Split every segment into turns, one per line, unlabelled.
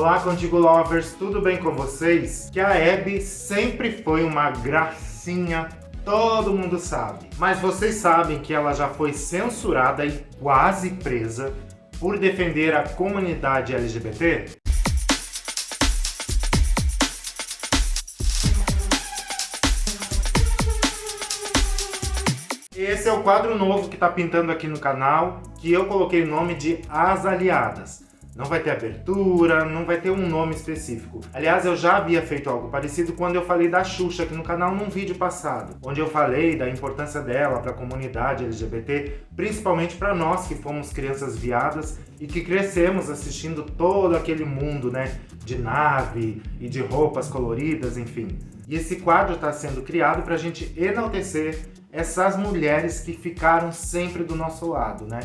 Olá, Contigo Lovers, tudo bem com vocês? Que a Abby sempre foi uma gracinha, todo mundo sabe. Mas vocês sabem que ela já foi censurada e quase presa por defender a comunidade LGBT? Esse é o quadro novo que está pintando aqui no canal, que eu coloquei o nome de As Aliadas. Não vai ter abertura, não vai ter um nome específico. Aliás, eu já havia feito algo parecido quando eu falei da Xuxa aqui no canal num vídeo passado, onde eu falei da importância dela para a comunidade LGBT, principalmente para nós que fomos crianças viadas e que crescemos assistindo todo aquele mundo, né, de nave e de roupas coloridas, enfim. E esse quadro está sendo criado para a gente enaltecer essas mulheres que ficaram sempre do nosso lado, né?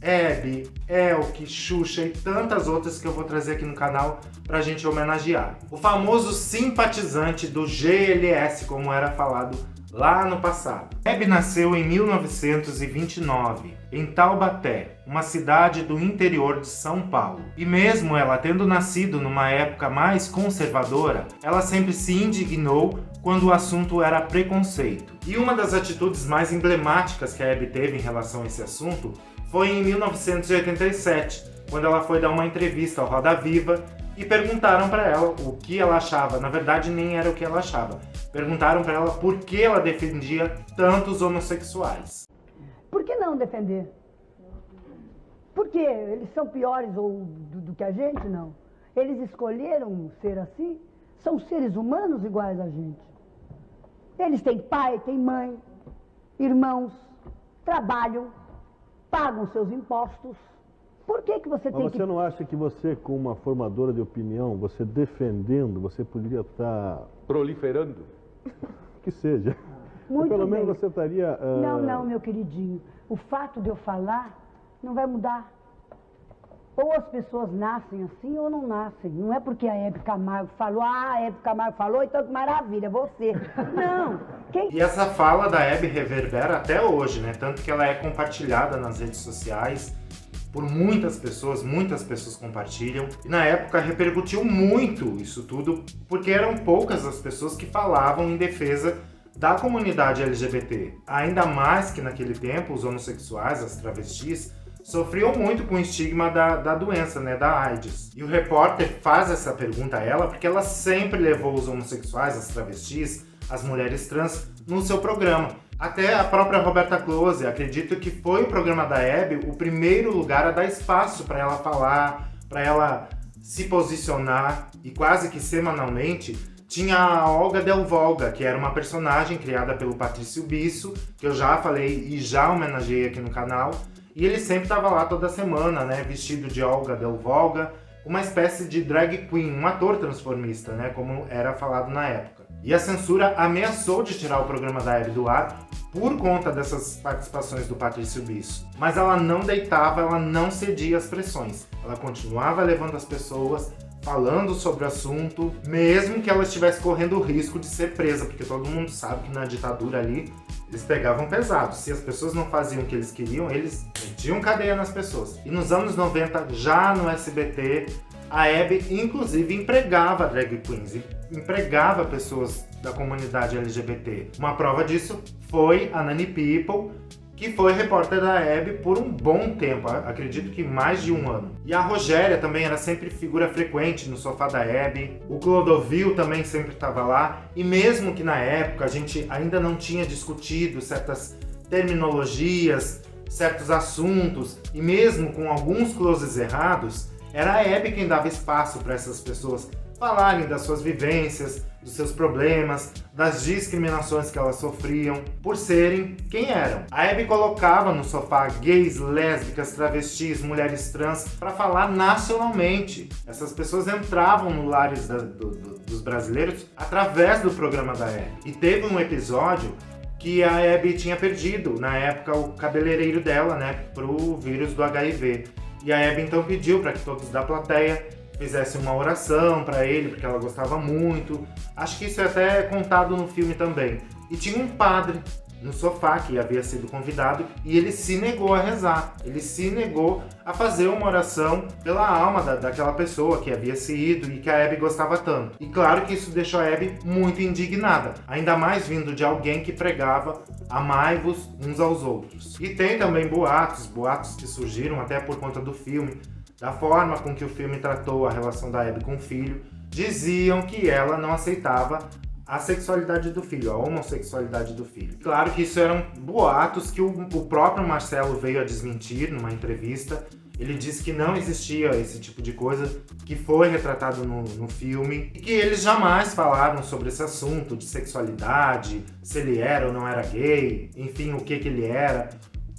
Abby, Elke, Xuxa e tantas outras que eu vou trazer aqui no canal pra gente homenagear. O famoso simpatizante do GLS, como era falado lá no passado. Abby nasceu em 1929, em Taubaté, uma cidade do interior de São Paulo. E mesmo ela tendo nascido numa época mais conservadora, ela sempre se indignou quando o assunto era preconceito. E uma das atitudes mais emblemáticas que a Abby teve em relação a esse assunto foi em 1987, quando ela foi dar uma entrevista ao Roda Viva e perguntaram para ela o que ela achava. Na verdade, nem era o que ela achava. Perguntaram para ela por que ela defendia tantos homossexuais.
Por que não defender? Por quê? Eles são piores do que a gente? Não. Eles escolheram ser assim? São seres humanos iguais a gente. Eles têm pai, têm mãe, irmãos, trabalham, pagam seus impostos. Por que você tem que...
Mas você não acha que você, como uma formadora de opinião, você defendendo, você poderia estar...
proliferando?
Que seja.
Muito
pelo menos
bem.
você estaria...
Não, meu queridinho. O fato de eu falar não vai mudar. Ou as pessoas nascem assim ou não nascem. Não é porque a Hebe Camargo falou, a Hebe Camargo falou, então que maravilha, você. Não.
E essa fala da Abby reverbera até hoje, né? Tanto que ela é compartilhada nas redes sociais por muitas pessoas compartilham. E na época repercutiu muito isso tudo, porque eram poucas as pessoas que falavam em defesa da comunidade LGBT. Ainda mais que naquele tempo os homossexuais, as travestis, sofriam muito com o estigma da doença, né, da AIDS. E o repórter faz essa pergunta a ela porque ela sempre levou os homossexuais, as travestis, as mulheres trans no seu programa. Até a própria Roberta Close, acredito que foi o programa da Abby o primeiro lugar a dar espaço para ela falar, para ela se posicionar, e quase que semanalmente tinha a Olga Del Volga, que era uma personagem criada pelo Patrício Bisso, que eu já falei e já homenageei aqui no canal. E ele sempre estava lá toda semana, né, vestido de Olga Del Volga, uma espécie de drag queen, um ator transformista, né, como era falado na época. E a censura ameaçou de tirar o programa da Abby do ar por conta dessas participações do Patrício Bisso. Mas ela não deitava, ela não cedia às pressões. Ela continuava levando as pessoas, falando sobre o assunto, mesmo que ela estivesse correndo o risco de ser presa, porque todo mundo sabe que na ditadura ali eles pegavam pesado. Se as pessoas não faziam o que eles queriam, eles metiam cadeia nas pessoas. E nos anos 90, já no SBT, a Abby inclusive empregava drag queens, empregava pessoas da comunidade LGBT. Uma prova disso foi a Nani People, que foi repórter da Abby por um bom tempo, acredito que mais de um ano. E a Rogéria também era sempre figura frequente no sofá da Abby, o Clodovil também sempre estava lá, e mesmo que na época a gente ainda não tinha discutido certas terminologias, certos assuntos, e mesmo com alguns closes errados, era a Abby quem dava espaço para essas pessoas falarem das suas vivências, dos seus problemas, das discriminações que elas sofriam por serem quem eram. A Abby colocava no sofá gays, lésbicas, travestis, mulheres trans para falar nacionalmente. Essas pessoas entravam no lares dos brasileiros através do programa da Abby. E teve um episódio que a Abby tinha perdido, na época, o cabeleireiro dela, né, pro vírus do HIV. E a Abby então pediu para que todos da plateia fizessem uma oração para ele, porque ela gostava muito. Acho que isso é até contado no filme também. E tinha um padre no sofá que havia sido convidado e ele se negou a rezar. Ele se negou a fazer uma oração pela alma daquela pessoa que havia se ido e que a Abby gostava tanto. E claro que isso deixou a Abby muito indignada, ainda mais vindo de alguém que pregava amai-vos uns aos outros. E tem também boatos que surgiram até por conta do filme, da forma com que o filme tratou a relação da Abby com o filho. Diziam que ela não aceitava a sexualidade do filho, a homossexualidade do filho. Claro que isso eram boatos que o próprio Marcelo veio a desmentir numa entrevista. Ele disse que não existia esse tipo de coisa que foi retratado no filme e que eles jamais falaram sobre esse assunto de sexualidade, se ele era ou não era gay, enfim, o que ele era,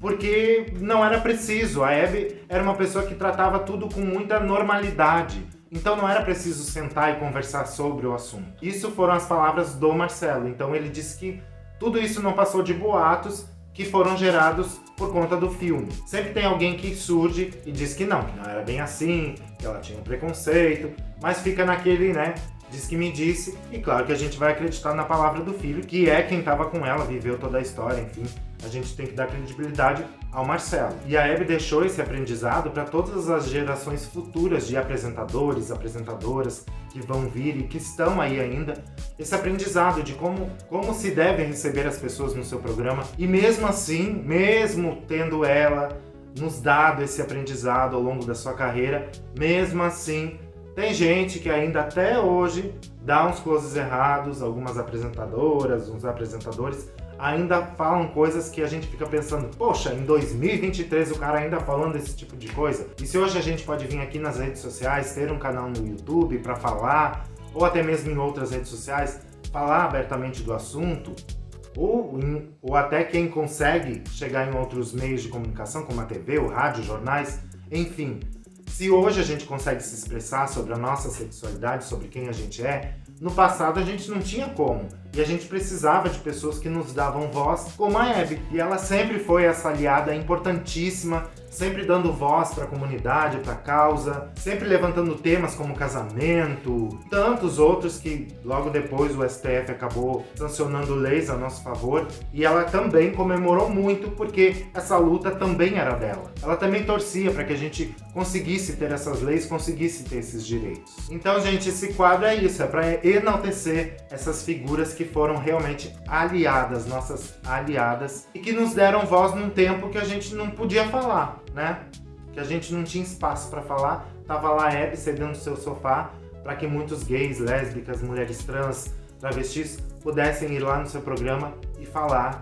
porque não era preciso. A Abby era uma pessoa que tratava tudo com muita normalidade. Então não era preciso sentar e conversar sobre o assunto. Isso foram as palavras do Marcelo. Então ele disse que tudo isso não passou de boatos que foram gerados por conta do filme. Sempre tem alguém que surge e diz que não era bem assim, que ela tinha um preconceito, mas fica naquele, diz que me disse, e claro que a gente vai acreditar na palavra do filho, que é quem estava com ela, viveu toda a história, enfim. A gente tem que dar credibilidade ao Marcelo. E a Abby deixou esse aprendizado para todas as gerações futuras de apresentadores, apresentadoras que vão vir e que estão aí ainda. Esse aprendizado de como se deve receber as pessoas no seu programa. E mesmo assim, mesmo tendo ela nos dado esse aprendizado ao longo da sua carreira, mesmo assim, tem gente que ainda até hoje dá uns closes errados, algumas apresentadoras, uns apresentadores, ainda falam coisas que a gente fica pensando, poxa, em 2023 o cara ainda falando esse tipo de coisa? E se hoje a gente pode vir aqui nas redes sociais, ter um canal no YouTube para falar, ou até mesmo em outras redes sociais, falar abertamente do assunto, ou até quem consegue chegar em outros meios de comunicação, como a TV, o rádio, jornais, enfim. Se hoje a gente consegue se expressar sobre a nossa sexualidade, sobre quem a gente é, no passado a gente não tinha como. E a gente precisava de pessoas que nos davam voz, como a Abby. E ela sempre foi essa aliada importantíssima, sempre dando voz para a comunidade, para a causa, sempre levantando temas como casamento, tantos outros que logo depois o STF acabou sancionando leis a nosso favor. E ela também comemorou muito porque essa luta também era dela. Ela também torcia para que a gente conseguisse ter essas leis, conseguisse ter esses direitos. Então, gente, esse quadro é isso, é para enaltecer essas figuras que foram realmente aliadas, nossas aliadas, e que nos deram voz num tempo que a gente não podia falar, que a gente não tinha espaço para falar. Tava lá a Abby cedendo no seu sofá para que muitos gays, lésbicas, mulheres trans, travestis pudessem ir lá no seu programa e falar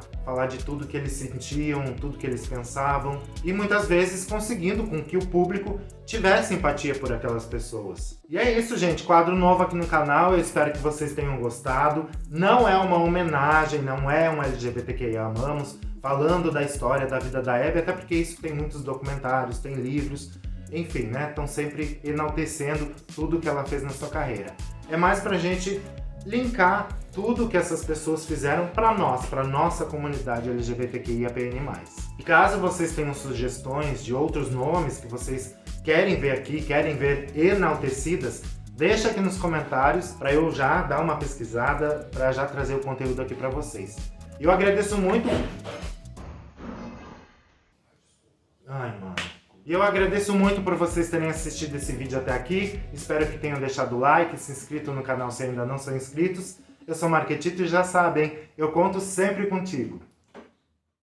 de tudo que eles sentiam, tudo que eles pensavam, e muitas vezes conseguindo com que o público tivesse empatia por aquelas pessoas. E é isso, gente, quadro novo aqui no canal, eu espero que vocês tenham gostado. Não é uma homenagem, não é um LGBTQIA Amamos, falando da história da vida da Abby, até porque isso tem muitos documentários, tem livros, enfim, estão sempre enaltecendo tudo que ela fez na sua carreira. É mais pra gente linkar tudo que essas pessoas fizeram para nós, para nossa comunidade LGBTQIAPN+. E caso vocês tenham sugestões de outros nomes que vocês querem ver aqui, querem ver enaltecidas, deixa aqui nos comentários para eu já dar uma pesquisada, para já trazer o conteúdo aqui para vocês. Eu agradeço muito... E eu agradeço muito por vocês terem assistido esse vídeo até aqui. Espero que tenham deixado o like, se inscrito no canal se ainda não são inscritos. Eu sou Marquetito e já sabem, eu conto sempre contigo.